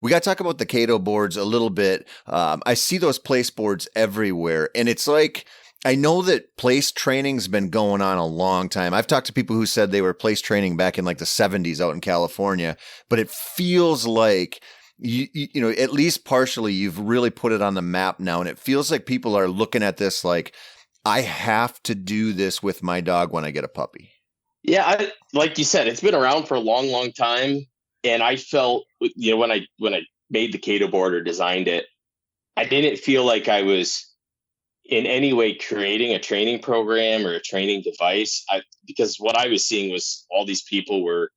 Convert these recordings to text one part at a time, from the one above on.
We got to talk about the Cato boards a little bit. I see those place boards everywhere, and it's like, I know that place training's been going on a long time. I've talked to people who said they were place training back in like the 70s out in California, but it feels like you know, at least partially, you've really put it on the map now, and it feels like people are looking at this like, I have to do this with my dog when I get a puppy. Yeah, like you said, it's been around for a long, long time. And I felt, when I made the Cato board or designed it, I didn't feel like I was in any way creating a training program or a training device. Because what I was seeing was all these people were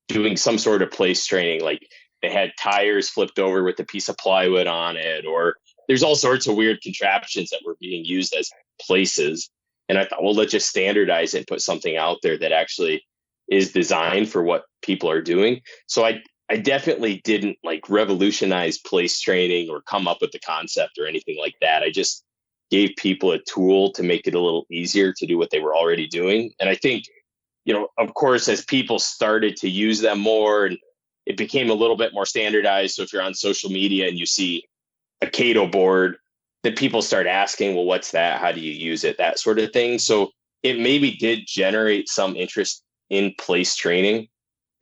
doing some sort of place training, like they had tires flipped over with a piece of plywood on it, or there's all sorts of weird contraptions that were being used as places. And I thought, well, let's just standardize it and put something out there that actually is designed for what people are doing. So I definitely didn't like revolutionize place training or come up with the concept or anything like that. I just gave people a tool to make it a little easier to do what they were already doing. And I think, of course, as people started to use them more and it became a little bit more standardized. So if you're on social media and you see a Cato board, that people start asking, well, what's that? How do you use it? That sort of thing. So it maybe did generate some interest in place training,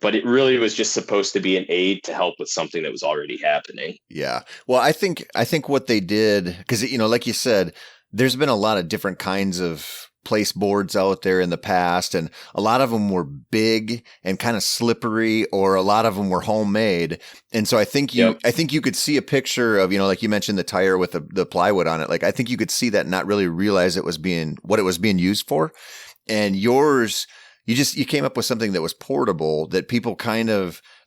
but it really was just supposed to be an aid to help with something that was already happening. Yeah. Well, I think what they did, because, like you said, there's been a lot of different kinds of place boards out there in the past, and a lot of them were big and kind of slippery, or a lot of them were homemade. And so I think you could see a picture of, like you mentioned, the tire with the plywood on it. Like, I think you could see that and not really realize what it was being used for. And yours, you came up with something that was portable, that people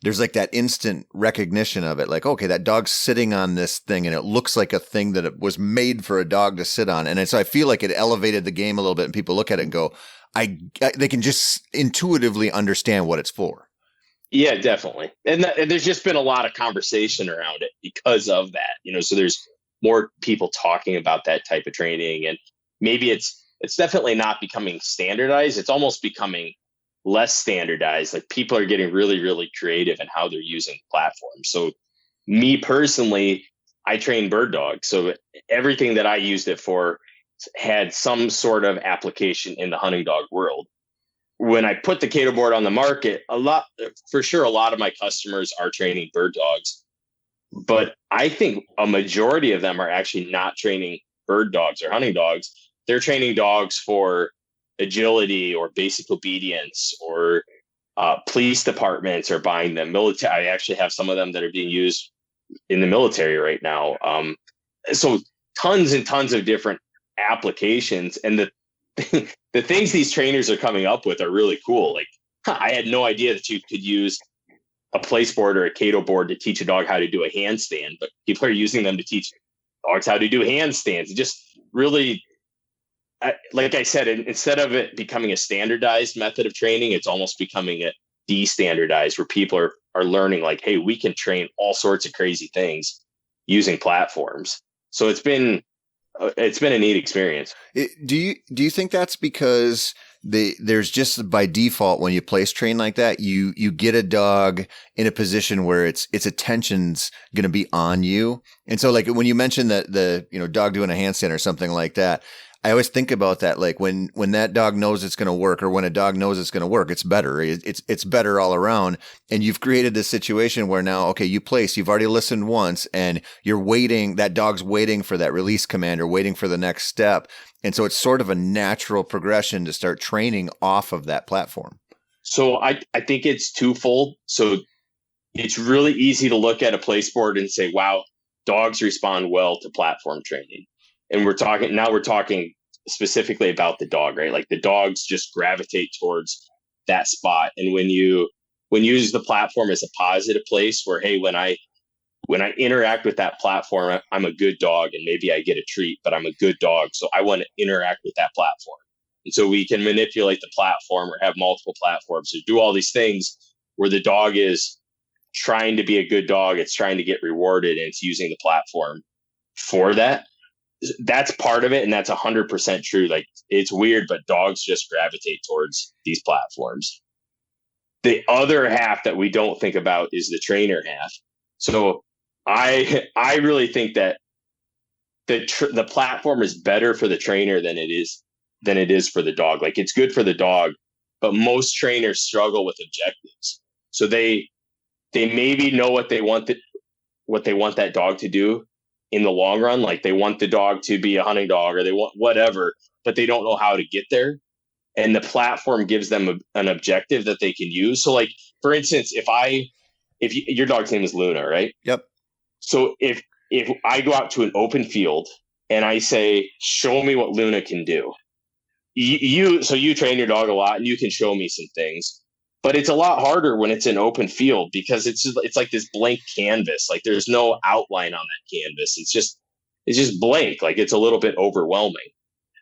there's like that instant recognition of it. Like, okay, that dog's sitting on this thing and it looks like a thing that it was made for a dog to sit on. And so I feel like it elevated the game a little bit, and people look at it and go, they can just intuitively understand what it's for. Yeah, definitely. And there's just been a lot of conversation around it because of that, so there's more people talking about that type of training, and maybe it's definitely not becoming standardized. It's almost becoming less standardized. Like, people are getting really, really creative in how they're using platforms. So me personally, I train bird dogs. So everything that I used it for had some sort of application in the hunting dog world. When I put the Cato board on the market, a lot of my customers are training bird dogs, but I think a majority of them are actually not training bird dogs or hunting dogs. They're training dogs for agility or basic obedience, or police departments are buying them. Military, I actually have some of them that are being used in the military right now. So tons and tons of different applications. And the things these trainers are coming up with are really cool. Like, I had no idea that you could use a place board or a Cato board to teach a dog how to do a handstand, but people are using them to teach dogs how to do handstands. It just really, like I said, instead of it becoming a standardized method of training, it's almost becoming a de-standardized, where people are learning, like, hey, we can train all sorts of crazy things using platforms. So it's been a neat experience. Do you think that's because there's just by default, when you place train like that, you get a dog in a position where its attention's going to be on you. And so, like, when you mentioned that the dog doing a handstand or something like that, I always think about that. Like, when that dog knows it's going to work, or when a dog knows it's going to work, it's better. It's better all around. And you've created this situation where now, okay, you've already listened once, and you're waiting. That dog's waiting for that release command, or waiting for the next step. And so it's sort of a natural progression to start training off of that platform. So I think it's twofold. So it's really easy to look at a place board and say, wow, dogs respond well to platform training. And we're talking specifically about the dog, right? Like, the dogs just gravitate towards that spot. And when you use the platform as a positive place where, hey, when I interact with that platform, I'm a good dog, and maybe I get a treat, but I'm a good dog, so I want to interact with that platform. And so we can manipulate the platform, or have multiple platforms, or do all these things where the dog is trying to be a good dog. It's trying to get rewarded, and it's using the platform for that. That's part of it, and that's 100% true. Like, it's weird, but dogs just gravitate towards these platforms. The other half that we don't think about is the trainer half. So I really think that the platform is better for the trainer than it is for the dog. Like it's good for the dog, but most trainers struggle with objectives. So they maybe know what they want that dog to do in the long run. Like they want the dog to be a hunting dog or they want whatever, but they don't know how to get there. And the platform gives them an objective that they can use. So like, for instance, your dog's name is Luna, right? Yep. So if I go out to an open field and I say, show me what Luna can do, so you train your dog a lot and you can show me some things, but it's a lot harder when it's an open field because it's like this blank canvas. Like there's no outline on that canvas. It's just blank. Like it's a little bit overwhelming.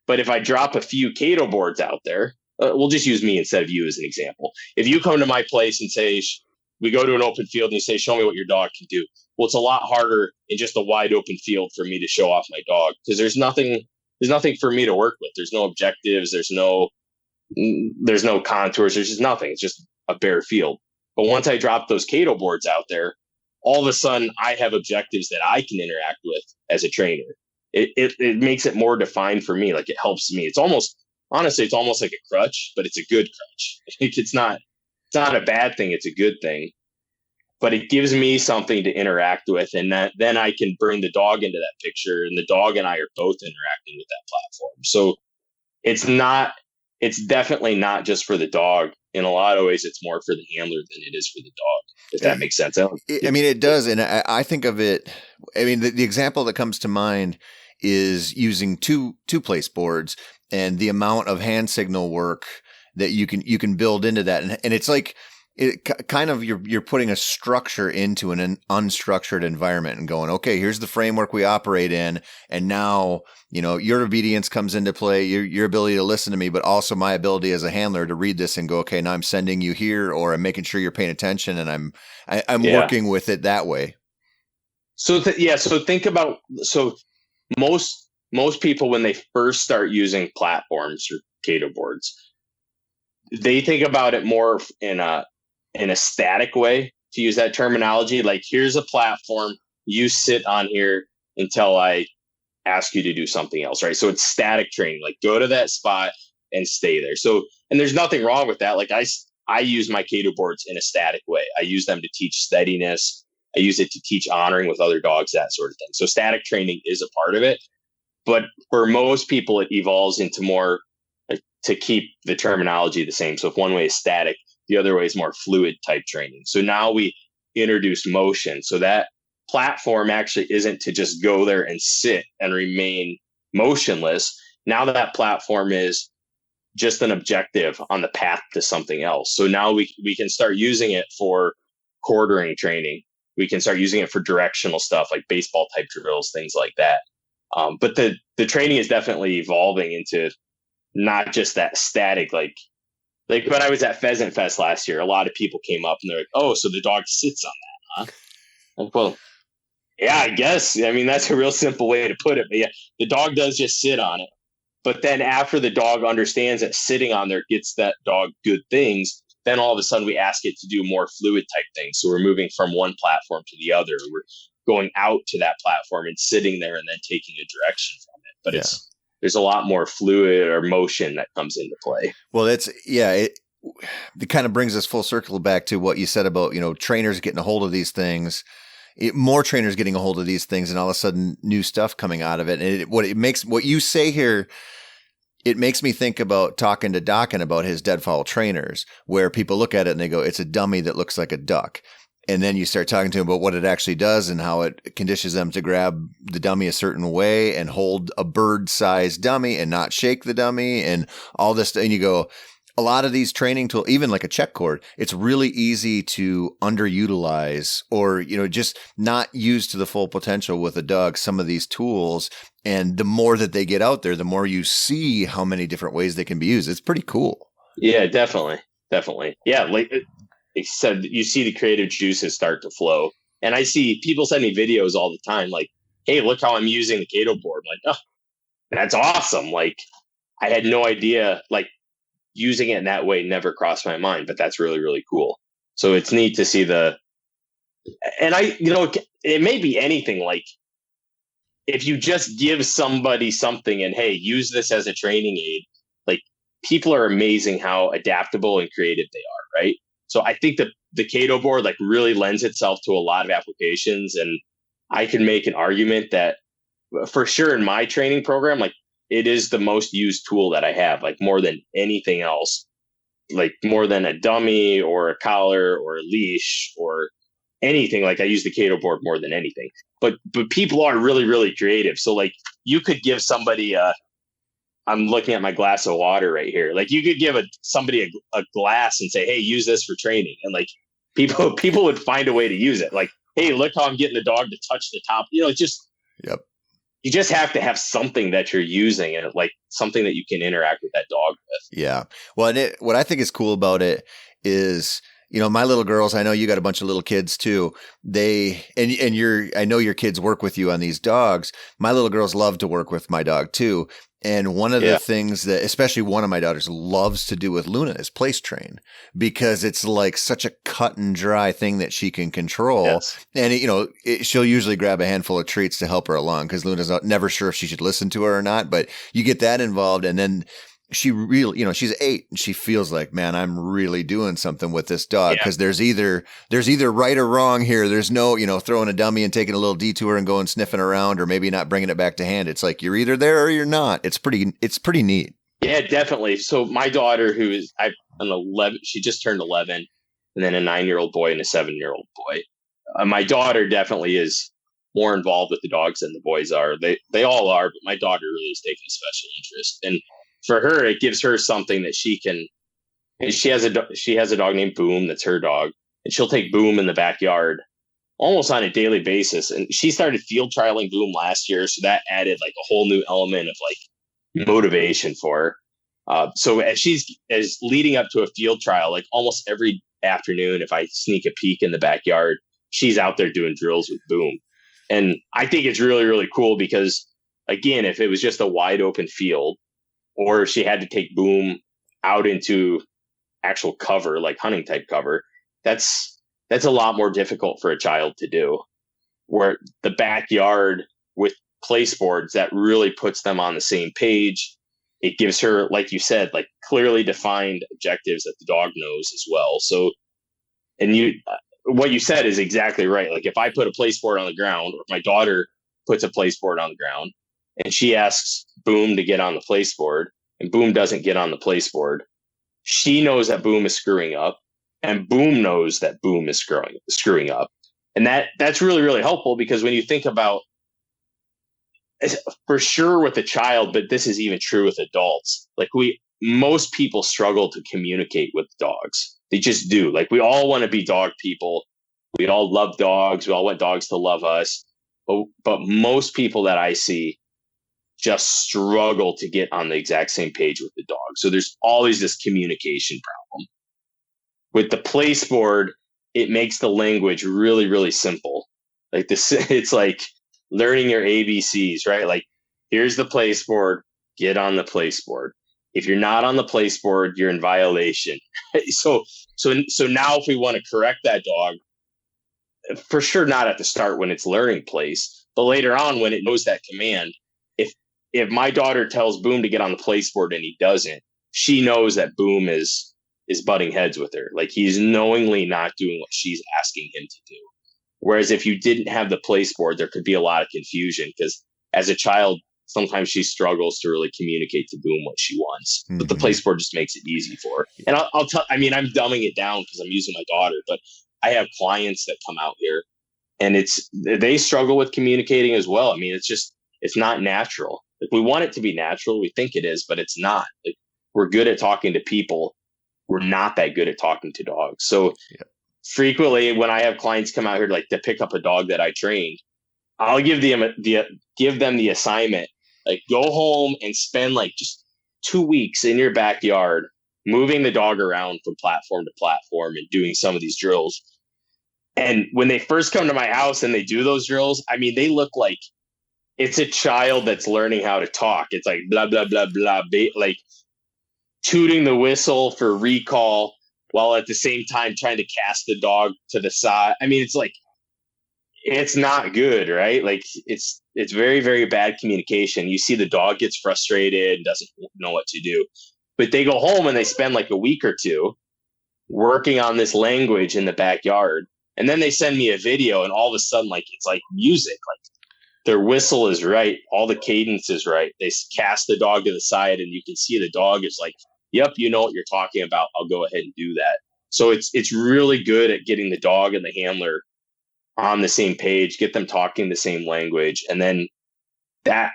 But if I drop a few Cato boards out there, we'll just use me instead of you as an example. If you come to my place and say, we go to an open field and you say, show me what your dog can do. Well, it's a lot harder in just a wide open field for me to show off my dog because there's nothing for me to work with. There's no objectives. There's no contours. There's just nothing. It's just a bare field. But once I drop those Cato boards out there, all of a sudden I have objectives that I can interact with as a trainer. It makes it more defined for me. Like it helps me. Honestly, it's almost like a crutch, but it's a good crutch. It's not a bad thing. It's a good thing, but it gives me something to interact with. And then I can bring the dog into that picture and the dog and I are both interacting with that platform. So it's definitely not just for the dog. In a lot of ways, it's more for the handler than it is for the dog, if that makes sense. I mean, it does. And I think of it, I mean, the example that comes to mind is using two place boards and the amount of hand signal work that you can build into that. And it's like, kind of you're putting a structure into an unstructured environment and going, okay, here's the framework we operate in. And now, your obedience comes into play, your ability to listen to me, but also my ability as a handler to read this and go, okay, now I'm sending you here, or I'm making sure you're paying attention and I'm working with it that way. So think about, most people, when they first start using platforms or Cato boards, they think about it more in a static way, to use that terminology. Like, here's a platform, you sit on here until I ask you to do something else, right? So it's static training, like go to that spot and stay there. So, and there's nothing wrong with that. Like I use my Cato boards in a static way. I use them to teach steadiness. I use it to teach honoring with other dogs, that sort of thing. So static training is a part of it. But for most people, it evolves into more, to keep the terminology the same. So if one way is static, the other way is more fluid type training. So now we introduce motion. So that platform actually isn't to just go there and sit and remain motionless. Now that platform is just an objective on the path to something else. So now we can start using it for quartering training. We can start using it for directional stuff like baseball type drills, things like that. But the training is definitely evolving into not just that static, like when I was at Pheasant Fest last year, a lot of people came up and they're like, oh, so the dog sits on that, huh? Like, well, yeah, I guess. I mean, that's a real simple way to put it. But yeah, the dog does just sit on it. But then after the dog understands that sitting on there gets that dog good things, then all of a sudden we ask it to do more fluid type things. So we're moving from one platform to the other. We're going out to that platform and sitting there and then taking a direction from it. But there's a lot more fluid or motion that comes into play. Well, it kind of brings us full circle back to what you said about, trainers getting a hold of these things, more trainers getting a hold of these things, and all of a sudden new stuff coming out of it. And what you say here, it makes me think about talking to Dokken about his deadfall trainers, where people look at it and they go, it's a dummy that looks like a duck. And then you start talking to him about what it actually does and how it conditions them to grab the dummy a certain way and hold a bird-sized dummy and not shake the dummy and all this. And you go, a lot of these training tools, even like a check cord, it's really easy to underutilize or, just not use to the full potential with a dog, some of these tools. And the more that they get out there, the more you see how many different ways they can be used. It's pretty cool. Yeah, definitely. Definitely. Yeah. Like they said, you see the creative juices start to flow. And I see people send me videos all the time, like, hey, look how I'm using the Cato board. I'm like, oh, that's awesome. Like, I had no idea, like, using it in that way never crossed my mind, but that's really, really cool. So it's neat to see the And it may be anything. Like if you just give somebody something and, hey, use this as a training aid, like people are amazing how adaptable and creative they are. Right. So I think that the Cato board like really lends itself to a lot of applications. And I can make an argument that for sure in my training program, like it is the most used tool that I have, like more than anything else, like more than a dummy or a collar or a leash or anything. Like I use the Cato board more than anything, but people are really, really creative. So like you could give somebody I'm looking at my glass of water right here. Like you could give somebody a glass and say, hey, use this for training. And like people would find a way to use it. Like, hey, look how I'm getting the dog to touch the top. It's just, Yep. You just have to have something that you're using and like something that you can interact with that dog with. Yeah. Well, and what I think is cool about it is, my little girls, I know you got a bunch of little kids too. I know your kids work with you on these dogs. My little girls love to work with my dog too. And one of the things that, especially one of my daughters loves to do with Luna is place train, because it's like such a cut and dry thing that she can control. Yes. And she'll usually grab a handful of treats to help her along, because Luna's never sure if she should listen to her or not, but you get that involved. And then she really, she's 8 and she feels like, man, I'm really doing something with this dog, because there's either right or wrong here. There's no, throwing a dummy and taking a little detour and going sniffing around, or maybe not bringing it back to hand. It's like, you're either there or you're not. It's pretty neat. Yeah, definitely. So my daughter, who is an 11, she just turned 11, and then a 9-year-old boy and a 7-year-old boy. My daughter definitely is more involved with the dogs than the boys are. They all are, but my daughter really is taking special interest. And for her, it gives her something that she can. And she has a dog named Boom that's her dog, and she'll take Boom in the backyard almost on a daily basis. And she started field trialing Boom last year, so that added like a whole new element of like motivation for her. So as leading up to a field trial, like almost every afternoon, if I sneak a peek in the backyard, she's out there doing drills with Boom. And I think it's really, really cool because, again, if it was just a wide open field, or if she had to take Boom out into actual cover, like hunting type cover, that's a lot more difficult for a child to do. Where the backyard with place boards, that really puts them on the same page. It gives her, like you said, like clearly defined objectives that the dog knows as well. So, and what you said is exactly right. Like if I put a place board on the ground, or if my daughter puts a place board on the ground, and she asks Boom to get on the place board, and Boom doesn't get on the place board, she knows that Boom is screwing up, and Boom knows that Boom is screwing up. And that's really, really helpful, because when you think about, for sure with a child, but this is even true with adults, like most people struggle to communicate with dogs. They just do. Like we all want to be dog people. We all love dogs. We all want dogs to love us. But most people that I see just struggle to get on the exact same page with the dog. So there's always this communication problem. With the place board, it makes the language really, really simple. Like it's like learning your ABCs, right? Like here's the place board, get on the place board. If you're not on the place board, you're in violation. So now if we want to correct that dog, for sure not at the start when it's learning place, but later on when it knows that command, if my daughter tells Boom to get on the place board and he doesn't, she knows that Boom is butting heads with her. Like he's knowingly not doing what she's asking him to do. Whereas if you didn't have the place board, there could be a lot of confusion, because as a child, sometimes she struggles to really communicate to Boom what she wants. Mm-hmm. But the place board just makes it easy for her. And I'll tell, I mean, I'm dumbing it down because I'm using my daughter, but I have clients that come out here and they struggle with communicating as well. I mean, it's not natural. Like we want it to be natural. We think it is, but it's not. Like we're good at talking to people. We're not that good at talking to dogs. So frequently when I have clients come out here like to pick up a dog that I trained, I'll give them the assignment, like go home and spend like just 2 weeks in your backyard, moving the dog around from platform to platform and doing some of these drills. And when they first come to my house and they do those drills, I mean, they look like it's a child that's learning how to talk. It's like blah, blah, blah, blah, like tooting the whistle for recall while at the same time trying to cast the dog to the side. I mean, it's like it's not good, right? Like it's very, very bad communication. You see the dog gets frustrated, doesn't know what to do. But they go home and they spend like a week or two working on this language in the backyard. And then they send me a video and all of a sudden like it's like music. Like their whistle is right, all the cadence is right. They cast the dog to the side and you can see the dog is like, "Yep, you know what you're talking about. I'll go ahead and do that." So it's really good at getting the dog and the handler on the same page, get them talking the same language, and then that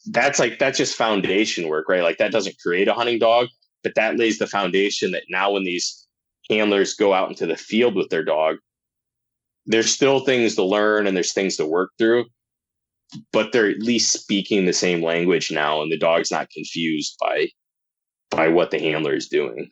that's just foundation work, right? Like that doesn't create a hunting dog, but that lays the foundation that now when these handlers go out into the field with their dog, there's still things to learn and there's things to work through, but they're at least speaking the same language now, and the dog's not confused by what the handler is doing.